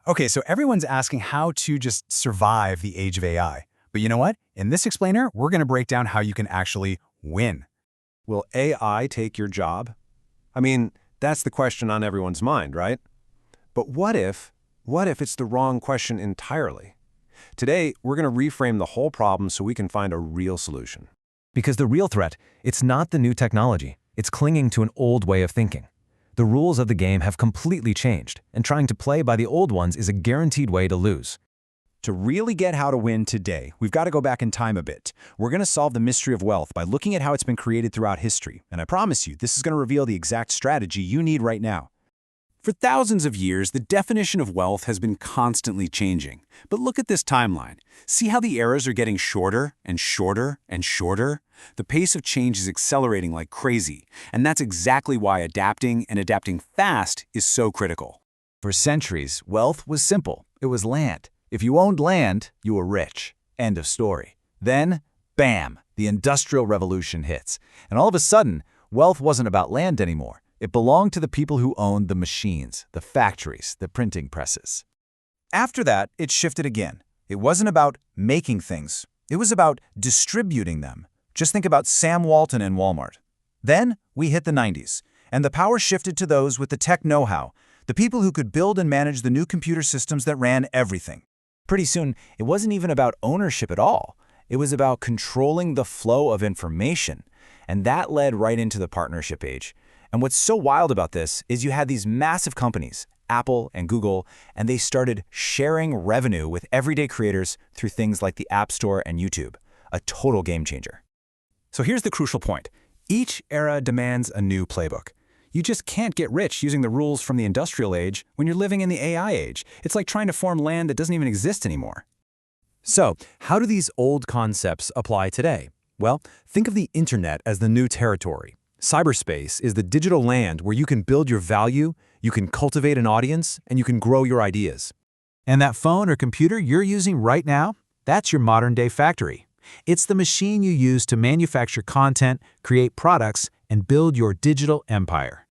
Okay, so everyone's asking how to just survive the age of AI. But you know what? In this explainer, we're going to break down how you can actually win. Will AI take your job? I mean, that's the question on everyone's mind, right? But what if it's the wrong question entirely? Today, we're going to reframe the whole problem so we can find a real solution. Because the real threat, it's not the new technology. It's clinging to an old way of thinking. The rules of the game have completely changed, and trying to play by the old ones is a guaranteed way to lose. To really get how to win today, we've got to go back in time a bit. We're going to solve the mystery of wealth by looking at how it's been created throughout history. And I promise you, this is going to reveal the exact strategy you need right now. For thousands of years, the definition of wealth has been constantly changing. But look at this timeline. See how the eras are getting shorter and shorter and shorter? The pace of change is accelerating like crazy, and that's exactly why adapting and adapting fast is so critical. For centuries, wealth was simple. It was land. If you owned land, you were rich. End of story. Then, bam, the Industrial Revolution hits. And all of a sudden, wealth wasn't about land anymore. It belonged to the people who owned the machines, the factories, the printing presses. After that, it shifted again. It wasn't about making things. It was about distributing them. Just think about Sam Walton and Walmart. Then, we hit the 90s, and the power shifted to those with the tech know-how, the people who could build and manage the new computer systems that ran everything. Pretty soon, it wasn't even about ownership at all. It was about controlling the flow of information, and that led right into the partnership age. And what's so wild about this is you had these massive companies, Apple and Google, and they started sharing revenue with everyday creators through things like the App Store and YouTube, a total game changer. So here's the crucial point. Each era demands a new playbook. You just can't get rich using the rules from the industrial age when you're living in the AI age. It's like trying to form land that doesn't even exist anymore. So, how do these old concepts apply today? Well, think of the internet as the new territory. Cyberspace is the digital land where you can build your value, you can cultivate an audience, and you can grow your ideas. And that phone or computer you're using right now, that's your modern-day factory. It's the machine you use to manufacture content, create products, and build your digital empire.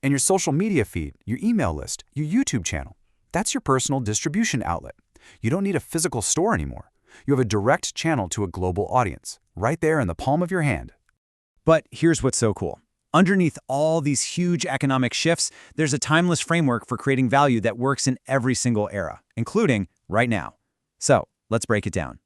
And your social media feed, your email list, your YouTube channel, that's your personal distribution outlet. You don't need a physical store anymore. You have a direct channel to a global audience, right there in the palm of your hand. But here's what's so cool. Underneath all these huge economic shifts, there's a timeless framework for creating value that works in every single era, including right now. So, let's break it down.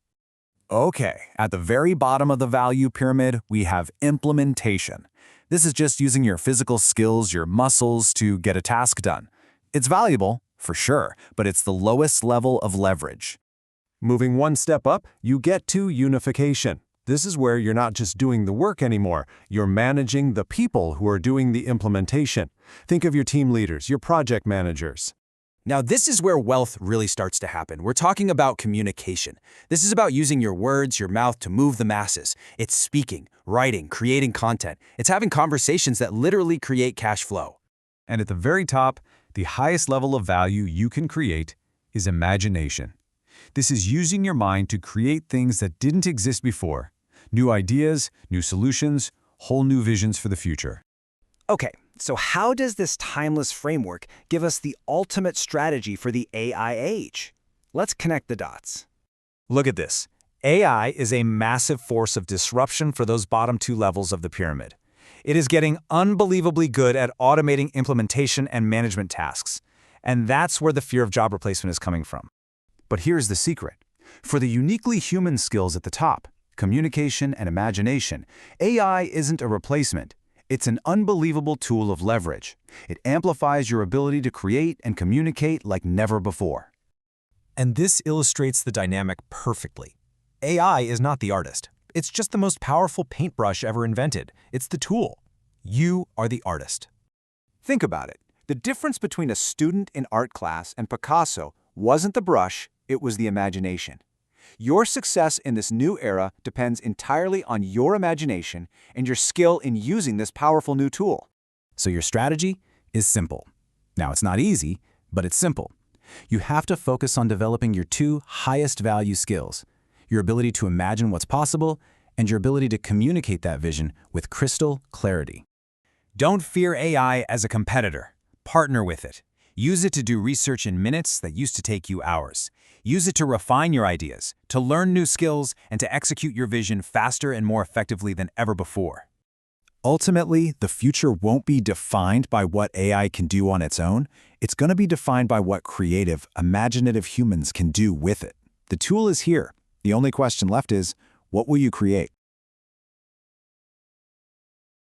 Okay, at the very bottom of the value pyramid, we have implementation. This is just using your physical skills, your muscles, to get a task done. It's valuable, for sure, but it's the lowest level of leverage. Moving one step up, you get to unification. This is where you're not just doing the work anymore, you're managing the people who are doing the implementation. Think of your team leaders, your project managers. Now, this is where wealth really starts to happen. We're talking about communication. This is about using your words, your mouth to move the masses. It's speaking, writing, creating content. It's having conversations that literally create cash flow. And at the very top, the highest level of value you can create is imagination. This is using your mind to create things that didn't exist before. New ideas, new solutions, whole new visions for the future. Okay, so how does this timeless framework give us the ultimate strategy for the AI age? Let's connect the dots. Look at this. AI is a massive force of disruption for those bottom two levels of the pyramid. It is getting unbelievably good at automating implementation and management tasks. And that's where the fear of job replacement is coming from. But here's the secret. For the uniquely human skills at the top, communication and imagination, AI isn't a replacement. It's an unbelievable tool of leverage. It amplifies your ability to create and communicate like never before. And this illustrates the dynamic perfectly. AI is not the artist. It's just the most powerful paintbrush ever invented. It's the tool. You are the artist. Think about it. The difference between a student in art class and Picasso wasn't the brush, it was the imagination. Your success in this new era depends entirely on your imagination and your skill in using this powerful new tool. So your strategy is simple. Now, it's not easy, but it's simple. You have to focus on developing your two highest value skills, your ability to imagine what's possible and your ability to communicate that vision with crystal clarity. Don't fear AI as a competitor. Partner with it. Use it to do research in minutes that used to take you hours. Use it to refine your ideas, to learn new skills, and to execute your vision faster and more effectively than ever before. Ultimately, the future won't be defined by what AI can do on its own. It's going to be defined by what creative, imaginative humans can do with it. The tool is here. The only question left is, what will you create?